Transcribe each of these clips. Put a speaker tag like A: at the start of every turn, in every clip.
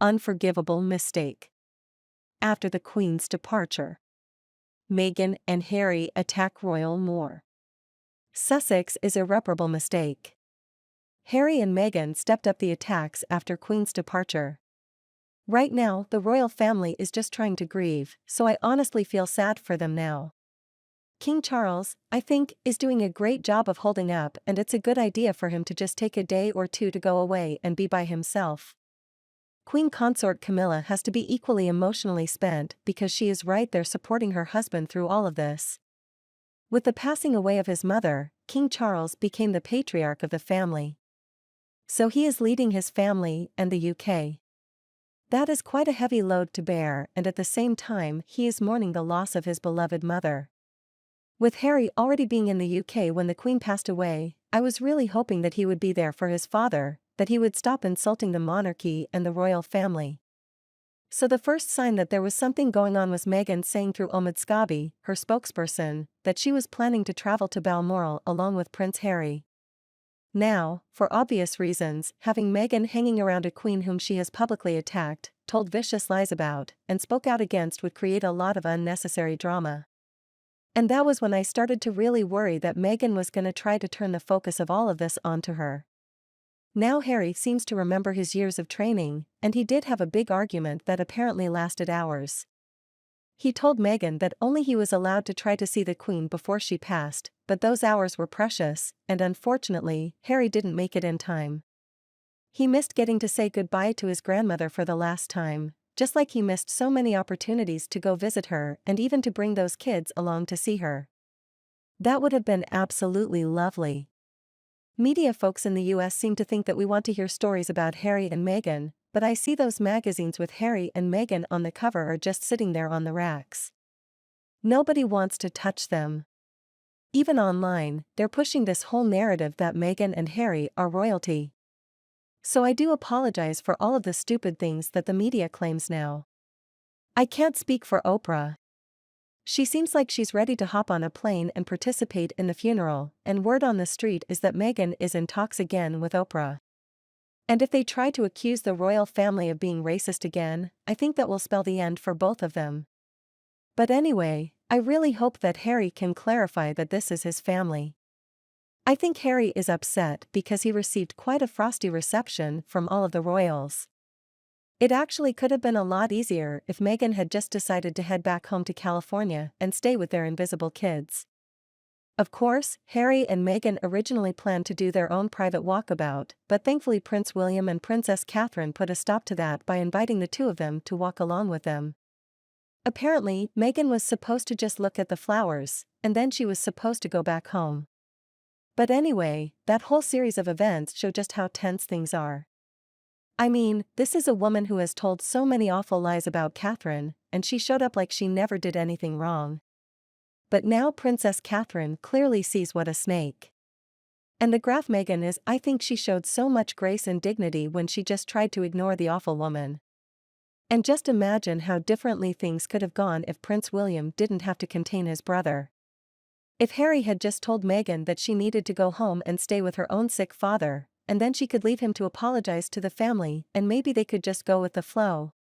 A: Unforgivable mistake. After the Queen's departure, Meghan and Harry attack royal more. Sussex is irreparable mistake. Harry and Meghan stepped up the attacks after Queen's departure. Right now, the royal family is just trying to grieve, so I honestly feel sad for them now. King Charles, I think, is doing a great job of holding up, and it's a good idea for him to just take a day or two to go away and be by himself. Queen Consort Camilla has to be equally emotionally spent because she is right there supporting her husband through all of this. With the passing away of his mother, King Charles became the patriarch of the family. So he is leading his family and the UK. That is quite a heavy load to bear, and at the same time he is mourning the loss of his beloved mother. With Harry already being in the UK when the Queen passed away, I was really hoping that he would be there for his father, that he would stop insulting the monarchy and the royal family. So the first sign that there was something going on was Meghan saying through Omid Scobie, her spokesperson, that she was planning to travel to Balmoral along with Prince Harry. Now, for obvious reasons, having Meghan hanging around a queen whom she has publicly attacked, told vicious lies about, and spoke out against would create a lot of unnecessary drama. And that was when I started to really worry that Meghan was going to try to turn the focus of all of this onto her. Now Harry seems to remember his years of training, and he did have a big argument that apparently lasted hours. He told Meghan that only he was allowed to try to see the Queen before she passed, but those hours were precious, and unfortunately, Harry didn't make it in time. He missed getting to say goodbye to his grandmother for the last time, just like he missed so many opportunities to go visit her and even to bring those kids along to see her. That would have been absolutely lovely. Media folks in the US seem to think that we want to hear stories about Harry and Meghan, but I see those magazines with Harry and Meghan on the cover are just sitting there on the racks. Nobody wants to touch them. Even online, they're pushing this whole narrative that Meghan and Harry are royalty. So I do apologize for all of the stupid things that the media claims now. I can't speak for Oprah. She seems like she's ready to hop on a plane and participate in the funeral, and word on the street is that Meghan is in talks again with Oprah. And if they try to accuse the royal family of being racist again, I think that will spell the end for both of them. But anyway, I really hope that Harry can clarify that this is his family. I think Harry is upset because he received quite a frosty reception from all of the royals. It actually could have been a lot easier if Meghan had just decided to head back home to California and stay with their invisible kids. Of course, Harry and Meghan originally planned to do their own private walkabout, but thankfully Prince William and Princess Catherine put a stop to that by inviting the two of them to walk along with them. Apparently, Meghan was supposed to just look at the flowers, and then she was supposed to go back home. But anyway, that whole series of events show just how tense things are. I mean, this is a woman who has told so many awful lies about Catherine, and she showed up like she never did anything wrong. But now Princess Catherine clearly sees what a snake. And the Graf Meghan is, I think she showed so much grace and dignity when she just tried to ignore the awful woman. And just imagine how differently things could have gone if Prince William didn't have to contain his brother. If Harry had just told Meghan that she needed to go home and stay with her own sick father, and then she could leave him to apologize to the family and maybe they could just go with the flow.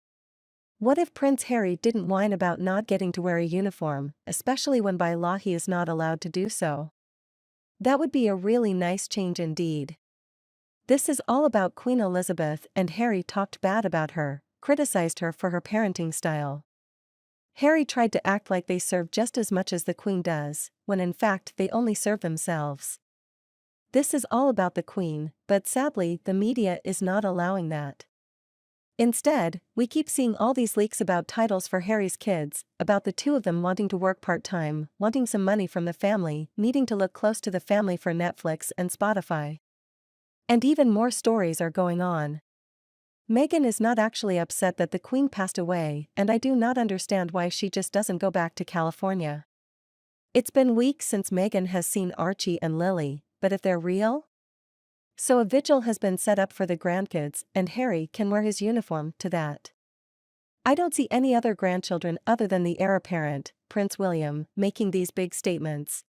A: What if Prince Harry didn't whine about not getting to wear a uniform, especially when by law he is not allowed to do so? That would be a really nice change indeed. This is all about Queen Elizabeth, and Harry talked bad about her, criticized her for her parenting style. Harry tried to act like they serve just as much as the Queen does, when in fact they only serve themselves. This is all about the Queen, but sadly the media is not allowing that. Instead, we keep seeing all these leaks about titles for Harry's kids, about the two of them wanting to work part-time, wanting some money from the family, needing to look close to the family for Netflix and Spotify. And even more stories are going on. Meghan is not actually upset that the Queen passed away, and I do not understand why she just doesn't go back to California. It's been weeks since Meghan has seen Archie and Lily, but if they're real? So a vigil has been set up for the grandkids, and Harry can wear his uniform to that. I don't see any other grandchildren other than the heir apparent, Prince William, making these big statements.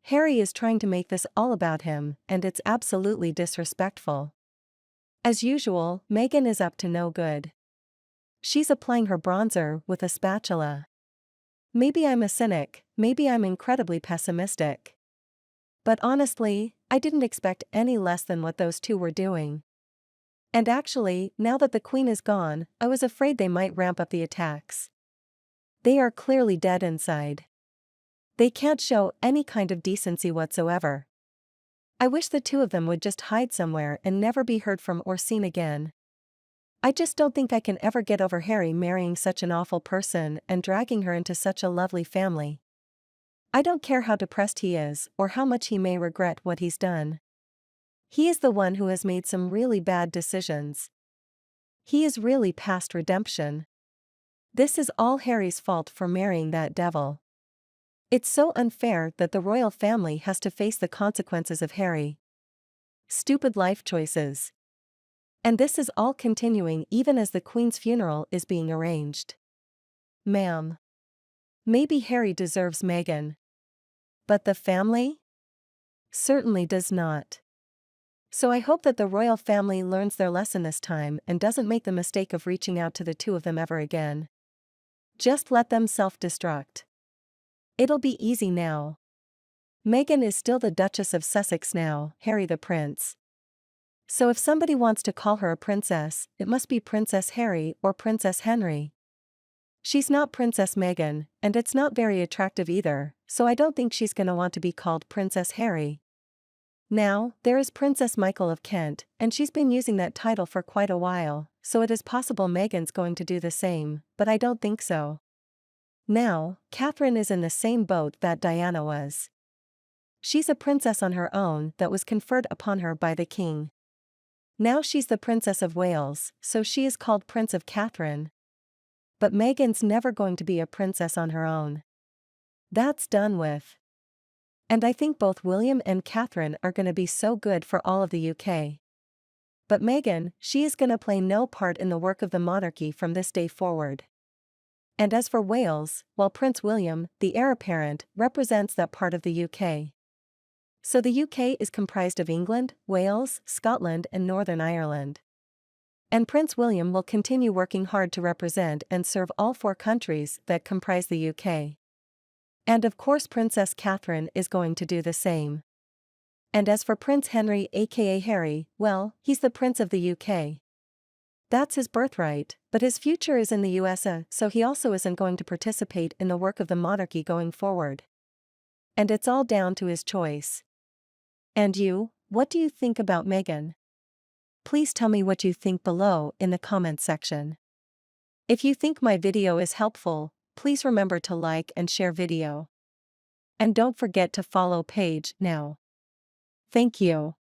A: Harry is trying to make this all about him, and it's absolutely disrespectful. As usual, Meghan is up to no good. She's applying her bronzer with a spatula. Maybe I'm a cynic, maybe I'm incredibly pessimistic. But honestly, I didn't expect any less than what those two were doing. And actually, now that the Queen is gone, I was afraid they might ramp up the attacks. They are clearly dead inside. They can't show any kind of decency whatsoever. I wish the two of them would just hide somewhere and never be heard from or seen again. I just don't think I can ever get over Harry marrying such an awful person and dragging her into such a lovely family. I don't care how depressed he is or how much he may regret what he's done. He is the one who has made some really bad decisions. He is really past redemption. This is all Harry's fault for marrying that devil. It's so unfair that the royal family has to face the consequences of Harry. Stupid life choices. And this is all continuing even as the Queen's funeral is being arranged. Ma'am. Maybe Harry deserves Meghan. But the family? Certainly does not. So I hope that the royal family learns their lesson this time and doesn't make the mistake of reaching out to the two of them ever again. Just let them self-destruct. It'll be easy now. Meghan is still the Duchess of Sussex now, Harry the Prince. So if somebody wants to call her a princess, it must be Princess Harry or Princess Henry. She's not Princess Meghan, and it's not very attractive either, so I don't think she's gonna want to be called Princess Harry. Now, there is Princess Michael of Kent, and she's been using that title for quite a while, so it is possible Meghan's going to do the same, but I don't think so. Now, Catherine is in the same boat that Diana was. She's a princess on her own that was conferred upon her by the king. Now she's the Princess of Wales, so she is called Prince of Catherine. But Meghan's never going to be a princess on her own. That's done with. And I think both William and Catherine are going to be so good for all of the UK. But Meghan, she is going to play no part in the work of the monarchy from this day forward. And as for Wales, well, Prince William, the heir apparent, represents that part of the UK. So the UK is comprised of England, Wales, Scotland and Northern Ireland. And Prince William will continue working hard to represent and serve all four countries that comprise the UK. And of course Princess Catherine is going to do the same. And as for Prince Henry aka Harry, well, he's the Prince of the UK. That's his birthright, but his future is in the USA, so he also isn't going to participate in the work of the monarchy going forward. And it's all down to his choice. And you, what do you think about Meghan? Please tell me what you think below in the comments section. If you think my video is helpful, please remember to like and share video. And don't forget to follow page now. Thank you.